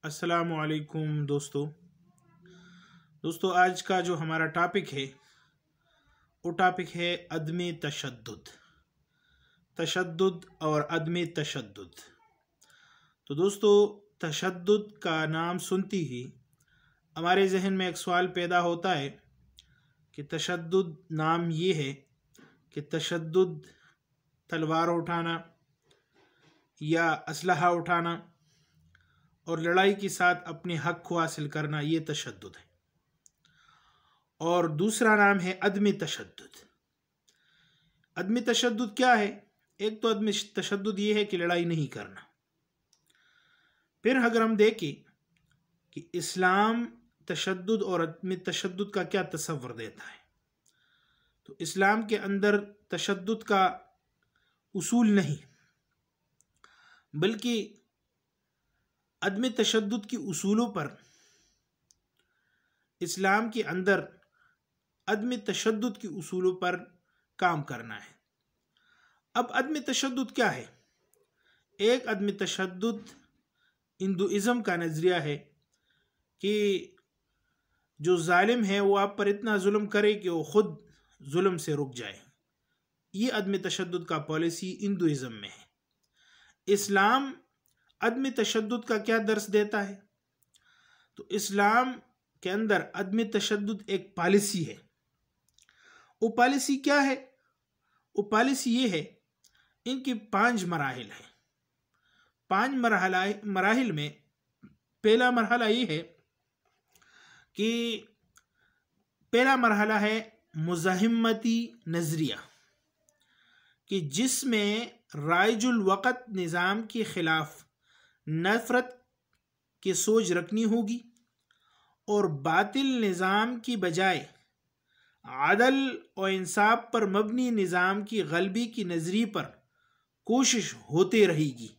अस्सलामुअलैकुम दोस्तों आज का जो हमारा टॉपिक है वो टॉपिक है अदम तशद्दुद और अदम तशद्दुद। तो दोस्तों, तशद्दुद का नाम सुनती ही हमारे जहन में एक सवाल पैदा होता है कि तशद्दुद नाम ये है कि तशद्दुद तलवार उठाना या असलहा उठाना और लड़ाई के साथ अपने हक को हासिल करना, ये तशद्दुद है। और दूसरा नाम है अदम तशद्दुद। अदम तशद्दुद क्या है? एक तो अदम तशद्दुद ये है कि लड़ाई नहीं करना। फिर अगर हम देखें कि इस्लाम तशद्दुद और अदम तशद्दुद का क्या तस्वर देता है, तो इस्लाम के अंदर तशद्दुद का उसूल नहीं, बल्कि अदम तशद्दुद की उसूलों पर इस्लाम के अंदर अदम तशद्दुद की उसूलों पर काम करना है। अब अदम तशद्दुद क्या है? एक अदम तशद्दुद हिंदुइज़्म का नज़रिया है कि जो जालिम है वो आप पर इतना जुल्म करे कि वो खुद जुल्म से रुक जाए। ये अदम तशद्दुद का पॉलिसी हिंदुइज़्म में है। इस्लाम अदम तशद्दुद का क्या दर्स देता है? तो इस्लाम के अंदर अदम तशद्दुद एक पॉलिसी है। वो पॉलिसी क्या है? वो पॉलिसी ये है, इनकी 5 मराहिल है। 5 मराहिल में पहला मरहला ये है कि पहला मरहला है मुज़ाहिमती नज़रिया, कि जिसमें राइजुल वक़्त निज़ाम के ख़िलाफ़ नफ़रत की सोच रखनी होगी और बातिल निज़ाम की बजाय अदल और इंसाफ पर मबनी निज़ाम की गलबी की नज़रिए पर कोशिश होते रहेगी,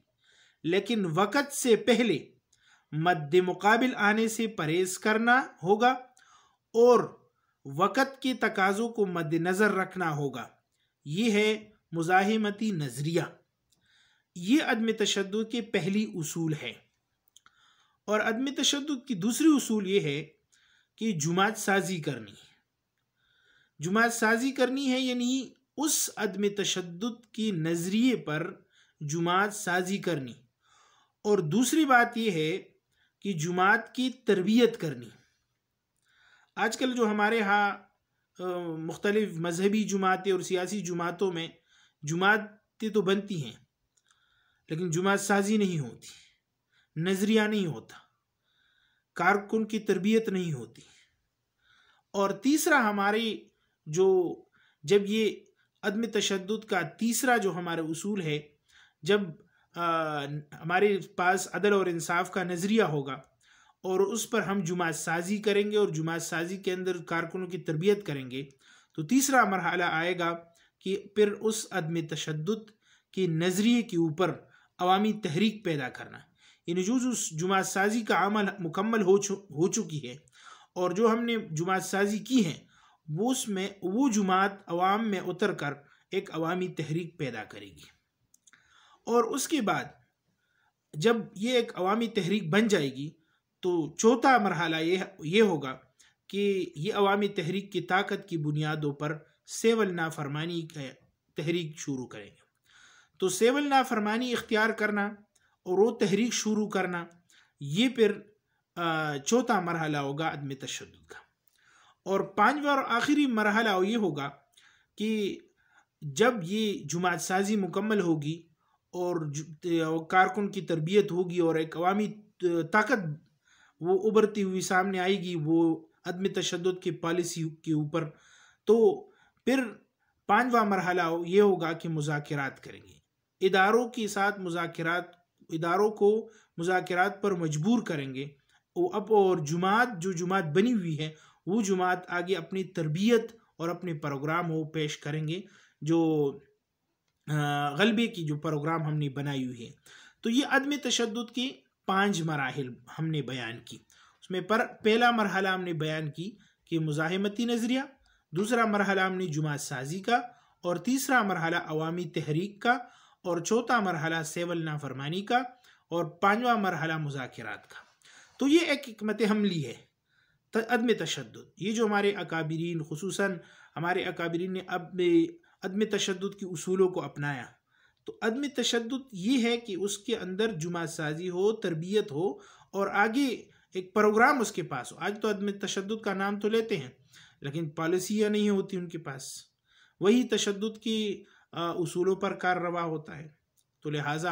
लेकिन वक़्त से पहले मद्दे मुकाबिल आने से परहेज़ करना होगा और वक़्त के तकाज़ों को मद्देनज़र रखना होगा। ये है मुज़ाहिमती नज़रिया। ये अदम तशद्दुद के पहली उसूल है। और अदम तशद्दुद की दूसरी उसूल ये है कि जुमात साजी करनी है। जुमात साजी करनी है यानी उस अदम तशद्दुद की नज़रिए पर जुमात साजी करनी। और दूसरी बात यह है कि जुमात की तरबियत करनी। आजकल जो हमारे यहाँ मुख्तलिफ मजहबी जुमातें और सियासी जुमातों में जुमातें तो बनती हैं, लेकिन जुमात साजी नहीं होती, नज़रिया नहीं होता, कारकुन की तरबियत नहीं होती। और तीसरा हमारी जब ये अदम तशद्दुद का तीसरा जो हमारे उसूल है, जब हमारे पास अदल और इंसाफ का नज़रिया होगा और उस पर हम जुमात साजी करेंगे और जुमात साजी के अंदर कारकुनों की तरबियत करेंगे, तो तीसरा मरहला आएगा कि फिर उस अदम तशद्दुद के नज़रिए के ऊपर अवामी तहरीक पैदा करना। यानी जो जुमात साजी का अमल मुकम्मल हो चुकी है और जो हमने जुमात साजी की है, वो जुमात अवाम में उतर कर एक अवामी तहरीक पैदा करेगी। और उसके बाद जब ये एक अवामी तहरीक बन जाएगी, तो चौथा मरहला ये होगा कि ये अवामी तहरीक की ताकत की बुनियादों पर सेवल नाफरमानी का तहरीक शुरू करेंगे। तो सेवल नाफरमानी इख्तियार करना और वो तहरीक शुरू करना, ये फिर चौथा मरहला होगा अदम तशद्दुद का। और पांचवा और आखिरी मरहला ये होगा कि जब ये जुमात साजी मुकम्मल होगी और कारकुन की तरबियत होगी और एक अवामी ताकत वो उभरती हुई सामने आएगी वो अदम तशद्दुद की पॉलिसी के ऊपर, तो फिर पांचवा मरहला ये होगा कि मुज़ाकिरात करेंगे। इदारों के साथ इदारों को मुज़ाकिरात पर मजबूर करेंगे। और जुमात बनी हुई है, वो जुमात आगे अपनी तरबियत और अपने प्रोग्राम वो पेश करेंगे, जो गलबे की जो प्रोग्राम हमने बनाई हुई है। तो ये अदम तशद्दुद की 5 मराहिल हमने बयान की। उसमें पहला मरहला हमने बयान की कि मुज़ाहिमती नज़रिया, दूसरा मरहला हमने जुमात साजी का, और तीसरा मरहला अवामी तहरीक का, और चौथा मरहला सेवल नाफरमानी का, और पांचवा मरहला मुज़ाकिरात का। तो ये एक हिकमत हमली है अदम तशद्दुद। ये जो हमारे अकाबिरीन, खुसूसन हमारे अकाबिरीन ने अब अदम तशद्दुद के उसूलों को अपनाया। तो अदम तशद्दुद ये है कि उसके अंदर जुमात साजी हो, तरबियत हो और आगे एक प्रोग्राम उसके पास हो। आज तो अदम तशद्दुद का नाम तो लेते हैं लेकिन पॉलिसियाँ नहीं होती उनके पास, वही तशद्दुद की उसूलों पर काररवा होता है। तो लिहाजा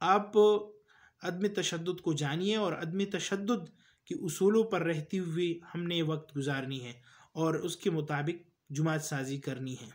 आप अदम तशद्दुद को जानिए और अदम तशद्दुद के उसूलों पर रहते हुए हमने वक्त गुजारनी है और उसके मुताबिक जुमात साजी करनी है।